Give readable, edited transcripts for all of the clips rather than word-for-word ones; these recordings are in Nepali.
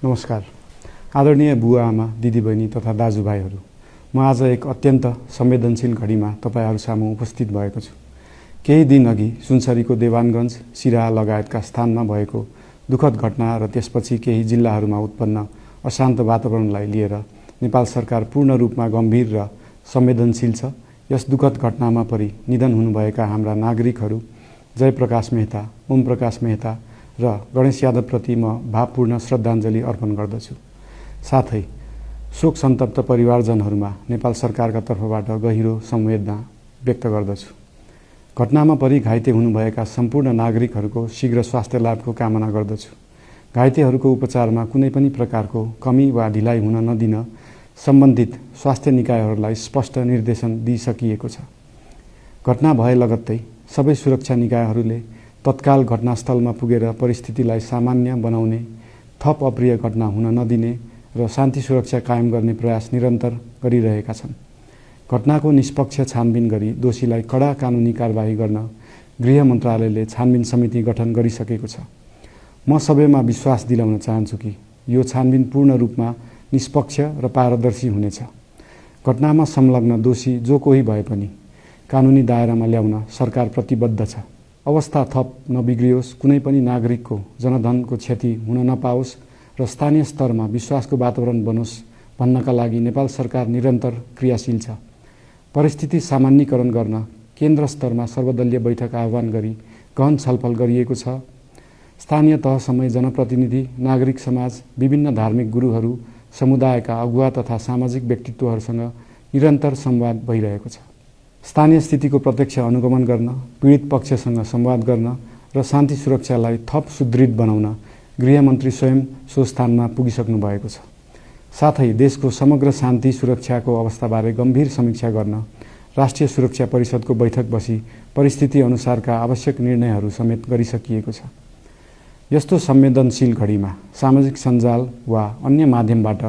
नमस्कार। आदरणीय बुवा आमा, दिदीबहिनी तथा दाजुभाइहरू, म आज एक अत्यन्त संवेदनशील घडीमा तपाईहरू सामु उपस्थित भएको छु। केही दिन अघि सुनसरीको देवानगञ्ज, सिराहा लगायतका स्थानमा भएको दुःखद घटना र त्यसपछि केही जिल्लाहरूमा उत्पन्न अशान्त वातावरणलाई लिएर नेपाल सरकार पूर्ण रूपमा गम्भीर र संवेदनशील छ। यस दुःखद घटनामा परि निधन हुनुभएका हाम्रा नागरिकहरू जयप्रकाश मेहता, ओम प्रकाश मेहता र गणेश यादवप्रति म भावपूर्ण श्रद्धाञ्जली अर्पण गर्दछु। साथै शोक सन्तप्त परिवारजनहरूमा नेपाल सरकारका तर्फबाट गहिरो संवेदना व्यक्त गर्दछु। घटनामा परि घाइते हुनुभएका सम्पूर्ण नागरिकहरूको शीघ्र स्वास्थ्य लाभको कामना गर्दछु। घाइतेहरूको उपचारमा कुनै पनि प्रकारको कमी वा ढिलाइ हुन नदिन सम्बन्धित स्वास्थ्य निकायहरूलाई स्पष्ट निर्देशन दिइसकिएको छ। घटना भए लगत्तै सबै सुरक्षा निकायहरूले तत्काल घटनास्थलमा पुगेर परिस्थितिलाई सामान्य बनाउने, थप अप्रिय घटना हुन नदिने र शान्ति सुरक्षा कायम गर्ने प्रयास निरन्तर गरिरहेका छन्। घटनाको निष्पक्ष छानबिन गरी दोषीलाई कडा कानुनी कारबाही गर्न गृह मन्त्रालयले छानबिन समिति गठन गरिसकेको छ। म सबैमा विश्वास दिलाउन चाहन्छु कि यो छानबिन पूर्ण रूपमा निष्पक्ष र पारदर्शी हुनेछ। घटनामा संलग्न दोषी जो कोही भए पनि कानुनी दायरामा ल्याउन सरकार प्रतिबद्ध छ। अवस्था थप नबिग्रियोस्, कुनै पनि नागरिकको जनधनको क्षति हुन नपाओस् र स्थानीय स्तरमा विश्वासको वातावरण बनोस् भन्नका लागि नेपाल सरकार निरन्तर क्रियाशील छ। परिस्थिति सामान्यीकरण गर्न केन्द्र स्तरमा सर्वदलीय बैठक आह्वान गरी गहन छलफल गरिएको छ। स्थानीय तहसम्मै जनप्रतिनिधि, नागरिक समाज, विभिन्न धार्मिक गुरुहरू, समुदायका अगुवा तथा सामाजिक व्यक्तित्वहरूसँग निरन्तर संवाद भइरहेको छ। स्थानीय स्थितिको प्रत्यक्ष अनुगमन गर्न, पीडित पक्षसँग संवाद गर्न र शान्ति सुरक्षालाई थप सुदृढ बनाउन गृहमन्त्री स्वयं सो स्थानमा पुगिसक्नु भएको छ। साथै देशको समग्र शान्ति सुरक्षाको अवस्थाबारे गम्भीर समीक्षा गर्न राष्ट्रिय सुरक्षा परिषदको बैठक बसी परिस्थिति अनुसारका आवश्यक निर्णयहरू समेत गरिसकिएको छ। यस्तो संवेदनशील घडीमा सामाजिक सञ्जाल वा अन्य माध्यमबाट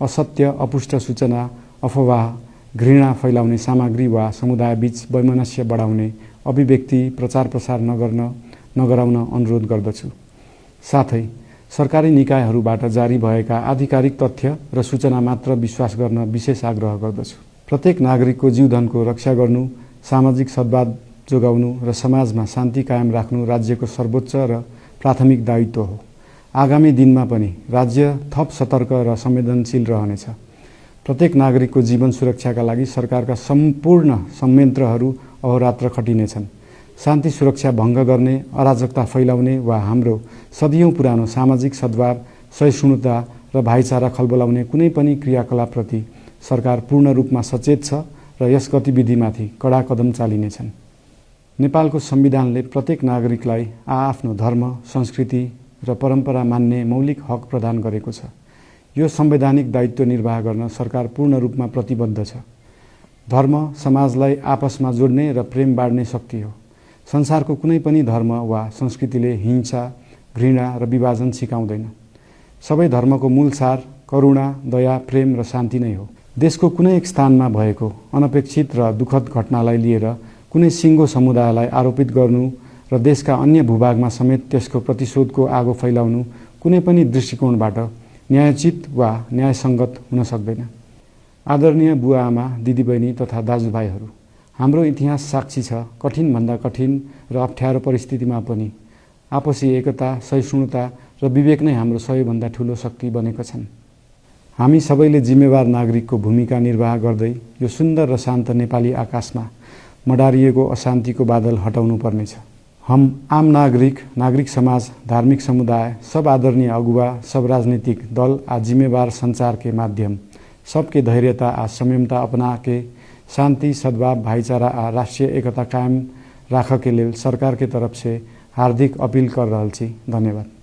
असत्य, अपुष्ट सूचना, अफवाह, घृणा फैलाउने सामग्री वा समुदायबीच वैमनस्य बढाउने अभिव्यक्ति प्रचार प्रसार नगराउन अनुरोध गर्दछु। साथै सरकारी निकायहरूबाट जारी भएका आधिकारिक तथ्य र सूचना मात्र विश्वास गर्न विशेष आग्रह गर्दछु। प्रत्येक नागरिकको जीवधनको रक्षा गर्नु, सामाजिक सद्भाव जोगाउनु र समाजमा शान्ति कायम राख्नु राज्यको सर्वोच्च र प्राथमिक दायित्व हो। आगामी दिनमा पनि राज्य थप सतर्क र संवेदनशील रहनेछ। प्रत्येक नागरिकको जीवन सुरक्षाका लागि सरकारका सम्पूर्ण संयन्त्रहरू अहोरात्र खटिनेछन्। शान्ति सुरक्षा भङ्ग गर्ने, अराजकता फैलाउने वा हाम्रो सदियौं पुरानो सामाजिक सद्भाव, सहिष्णुता र भाइचारा खलबलाउने कुनै पनि क्रियाकलापप्रति सरकार पूर्ण रूपमा सचेत छ र यस गतिविधिमाथि कडा कदम चालिनेछन्। नेपालको संविधानले प्रत्येक नागरिकलाई आआफ्नो धर्म, संस्कृति र परम्परा मान्ने मौलिक हक प्रदान गरेको छ। यो संवैधानिक दायित्व निर्वाह गर्न सरकार पूर्ण रूपमा प्रतिबद्ध छ। धर्म समाजलाई आपसमा जोड्ने र प्रेम बाँड्ने शक्ति हो। संसारको कुनै पनि धर्म वा संस्कृतिले हिंसा, घृणा र विभाजन सिकाउँदैन। सबै धर्मको मूल सार करुणा, दया, प्रेम र शान्ति नै हो। देशको कुनै एक स्थानमा भएको अनपेक्षित र दुःखद घटनालाई लिएर कुनै सिङ्गो समुदायलाई आरोपित गर्नु र देशका अन्य भूभागमा समेत त्यसको प्रतिशोधको आगो फैलाउनु कुनै पनि दृष्टिकोणबाट न्यायोचित वा न्यायसङ्गत हुन सक्दैन। आदरणीय बुवा आमा, दिदीबहिनी तथा दाजुभाइहरू, हाम्रो इतिहास साक्षी छ कठिनभन्दा कठिन र अप्ठ्यारो परिस्थितिमा पनि आपसी एकता, सहिष्णुता र विवेक नै हाम्रो सबैभन्दा ठूलो शक्ति बनेका छन्। हामी सबैले जिम्मेवार नागरिकको भूमिका निर्वाह गर्दै यो सुन्दर र शान्त नेपाली आकाशमा मडारिएको अशान्तिको बादल हटाउनु पर्नेछ। हम आम नागरिक, नागरिक समाज, धार्मिक समुदाय, सब आदरणीय अगुवा, सब राजनीतिक दल आ जिम्मेवार संचार के माध्यम सबके धैर्यता आ संयमता अपना के शांति, सद्भाव, भाईचारा आ राष्ट्रीय एकता कायम राख के लेल सरकार के तरफ से हार्दिक अपील कर रहल छी। धन्यवाद।